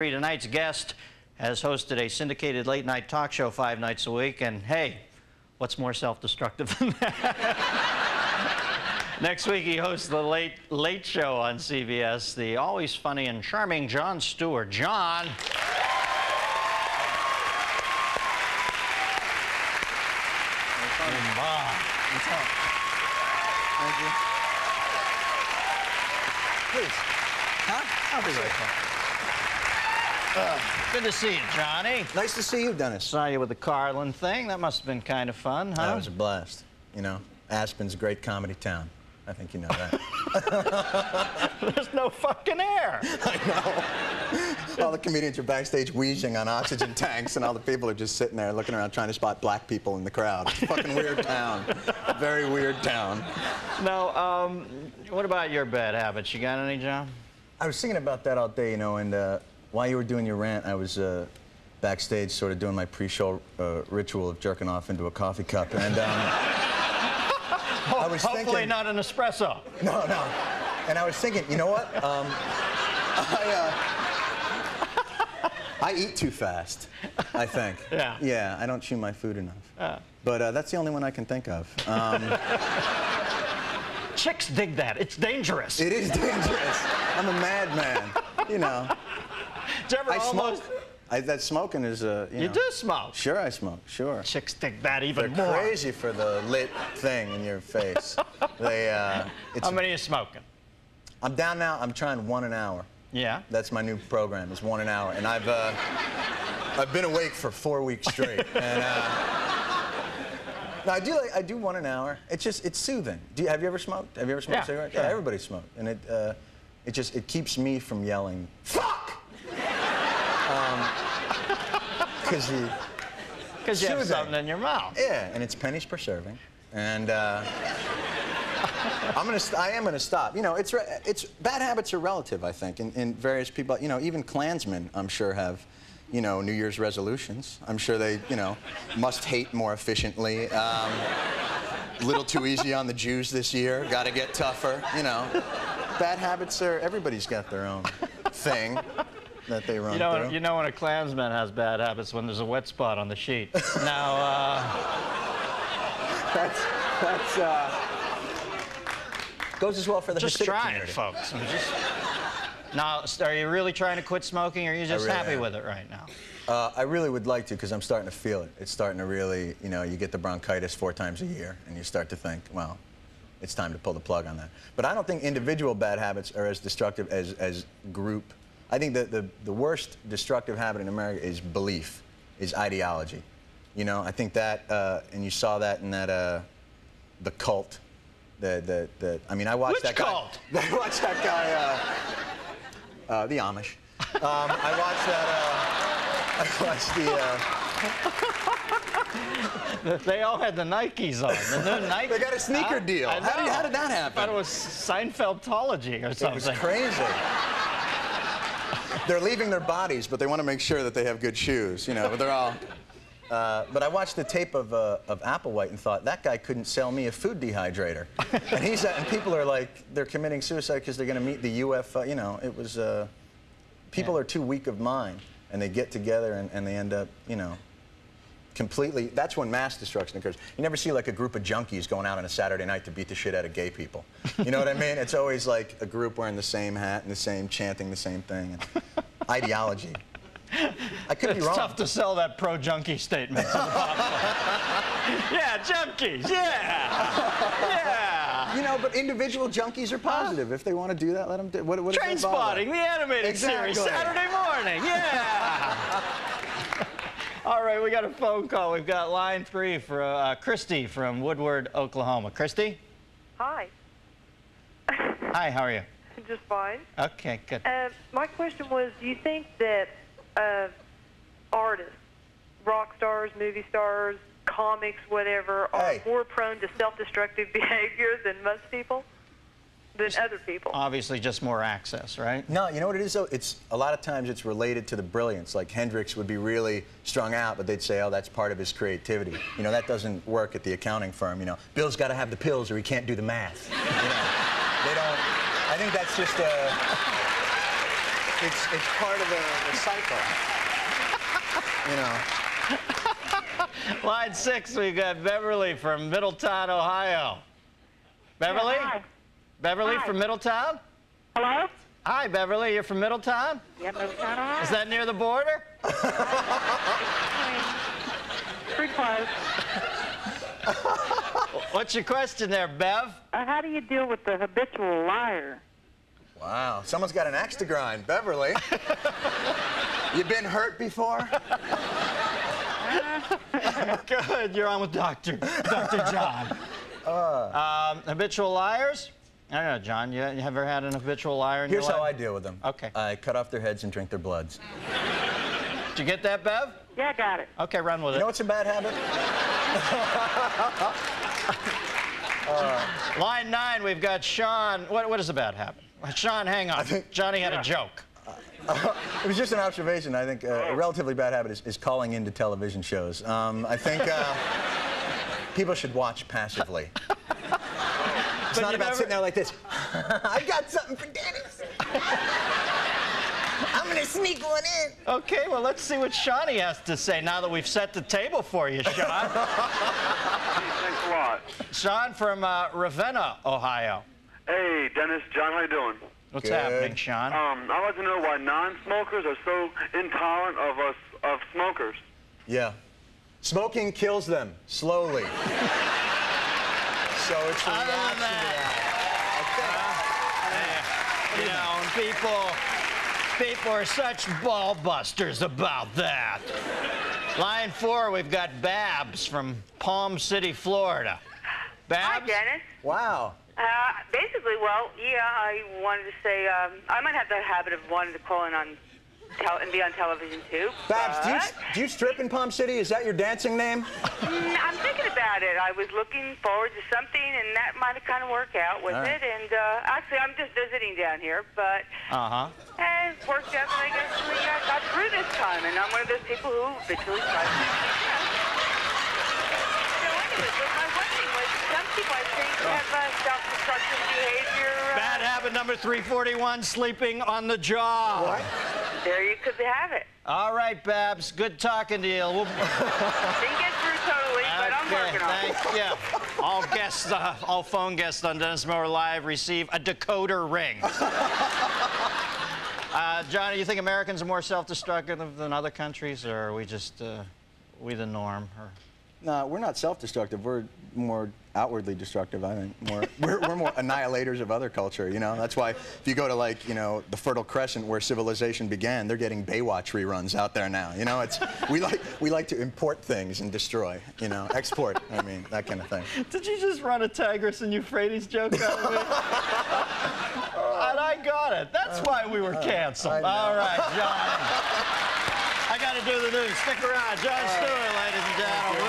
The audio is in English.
Tonight's guest has hosted a syndicated late-night talk show 5 nights a week, and hey, what's more self-destructive than that? Next week, he hosts the Late Show on CBS, the always funny and charming Jon Stewart. Jon. What's up? Thank you. Please. Huh? I'll be right back. Good to see you, Johnny. Nice to see you, Dennis. Saw you with the Carlin thing. That must have been kind of fun, huh? That was a blast. You know, Aspen's a great comedy town. I think you know that. There's no fucking air. I know. All the comedians are backstage wheezing on oxygen tanks, and all the people are just sitting there looking around trying to spot black people in the crowd. It's a fucking weird town. Very weird town. Now, what about your bad habits? You got any, John? I was thinking about that all day, you know, and while you were doing your rant, I was backstage sort of doing my pre-show ritual of jerking off into a coffee cup, and I was hopefully thinking, not an espresso. No, no. And I was thinking, you know what? I eat too fast, I think. Yeah. Yeah, I don't chew my food enough. But that's the only one I can think of. Chicks dig that. It's dangerous. It is dangerous. I'm a madman, you know. Did you ever smoke. That smoking is you know. do smoke? Sure, I smoke. Sure. Chicks dig that even They're more. crazy for the lit thing in your face. They. How many are you smoking? I'm down now. I'm trying 1 an hour. Yeah. That's my new program. Is 1 an hour, and I've been awake for 4 weeks straight. And no, I do 1 an hour. It's soothing. Have you ever smoked? Have you ever smoked cigarettes? Yeah, everybody smoked, and it keeps me from yelling fuck. Because you have something in your mouth. Yeah, and it's pennies per serving, and I am gonna stop. You know, it's bad habits are relative, I think, and various people. You know, even Klansmen, I'm sure, have, you know, New Year's resolutions. I'm sure they, you know, must hate more efficiently. A little too easy on the Jews this year. Got to get tougher. You know, bad habits are. Everybody's got their own thing that they run through. You know when a Klansman has bad habits, when there's a wet spot on the sheet. Now, that's goes as well for the just Hasidic try community. it, folks. Now, are you really trying to quit smoking, or are you just really happy am. with it right now? I really would like to, because I'm starting to feel it. It's starting to really, you know, you get the bronchitis 4 times a year, and you start to think, well, it's time to pull the plug on that. But I don't think individual bad habits are as destructive as group. I think that the worst destructive habit in America is belief, is ideology. You know, I think that, and you saw that in that, the cult. I mean, I watched that guy. Which cult? I watched that guy, the Amish. I watched that, They all had the Nikes on. The new Nike. They got a sneaker deal. How did that happen? I thought it was Seinfeldology or something. It was crazy. They're leaving their bodies, but they want to make sure that they have good shoes, you know. But they're all. But I watched the tape of Applewhite and thought, that guy couldn't sell me a food dehydrator. And and people are like, they're committing suicide because they're going to meet the UFO. You know, it was. People are too weak of mind, and they get together and they end up, you know, completely. That's when mass destruction occurs. You never see like a group of junkies going out on a Saturday night to beat the shit out of gay people. You know what I mean? It's always like a group wearing the same hat and the same, chanting the same thing. And ideology. I could be wrong. It's tough to sell that pro-junkie statement to the populace. Yeah, junkies, yeah! Yeah! You know, but individual junkies are positive. If they want to do that, let them do it. What Trainspotting, the animated series, Saturday morning, yeah! All right, we got a phone call. We've got line 3 for Christy from Woodward, Oklahoma. Christy? Hi. Hi, how are you? Just fine. Okay, good. My question was, do you think that artists, rock stars, movie stars, comics, whatever, are more prone to self-destructive behavior than most people? Than other people? Obviously just more access, right? No, you know what it is, though? It's a lot of times it's related to the brilliance. Like Hendrix would be really strung out, but they'd say, oh, that's part of his creativity. You know, that doesn't work at the accounting firm, you know. Bill's got to have the pills or he can't do the math. You know, they don't. I think that's just a... It's part of the cycle. You know. Line 6, we've got Beverly from Middletown, Ohio. Beverly? Yeah, hi. Beverly Hi. from Middletown? Hello? Hi, Beverly. You're from Middletown? Yeah, Middletown, Ohio. Is that near the border? Pretty close. What's your question there, Bev? How do you deal with the habitual liar? Wow, someone's got an axe to grind. Beverly, you been hurt before? Good. You're on with Dr. John. Habitual liars? I don't know, John. You ever had an habitual liar in your life? Here's how I deal with them. Okay. I cut off their heads and drink their bloods. Did you get that, Bev? Yeah, I got it. Okay, run with it. You know what's a bad habit? Line 9, we've got Sean. What is a bad habit? Sean, hang on. Johnny had a joke. It was just an observation. I think a relatively bad habit is calling into television shows. I think people should watch passively. It's not about sitting there like this. I got something for Dennis. I'm going to sneak one in. Okay, well, let's see what Shawnee has to say now that we've set the table for you, Sean. Thanks a lot. Sean from Ravenna, Ohio. Hey, Dennis, John, how you doing? What's Good. happening, Sean? I'd like to know why non-smokers are so intolerant of smokers. Yeah. Smoking kills them slowly. So it's a reaction to that. You know, and people are such ball busters about that. Line 4, we've got Babs from Palm City, Florida. Babs? Hi, Dennis. Wow. Basically, well, yeah, I wanted to say I might have the habit of wanting to call in on and be on television too. Babs, do you strip in Palm City? Is that your dancing name? I'm thinking about it. I was looking forward to something, and that might have kind of worked out with it. And actually, I'm just visiting down here, but it worked out that I guess we got through this time, and I'm one of those people who habitually try to. So anyway, but my wondering was some people I think have self-destructive behavior. Bad habit number 341, sleeping on the job. What? There you could have it. All right, Babs, good talking to you. Didn't get through totally, but I'm working on it. Thanks. Yeah. All guests, all phone guests on Dennis Miller Live receive a decoder ring. Johnny, you think Americans are more self-destructive than other countries, or are we just we the norm? Or? No, we're not self-destructive. We're more outwardly destructive, I think. We're more annihilators of other culture, you know? That's why if you go to, like, you know, the Fertile Crescent where civilization began, they're getting Baywatch reruns out there now, you know? We like to import things and destroy, you know? Export, I mean, that kind of thing. Did you just run a Tigris and Euphrates joke out of me? And I got it. That's why we were canceled. All right, John. I got to do the news. Stick around. John Stewart, ladies and gentlemen.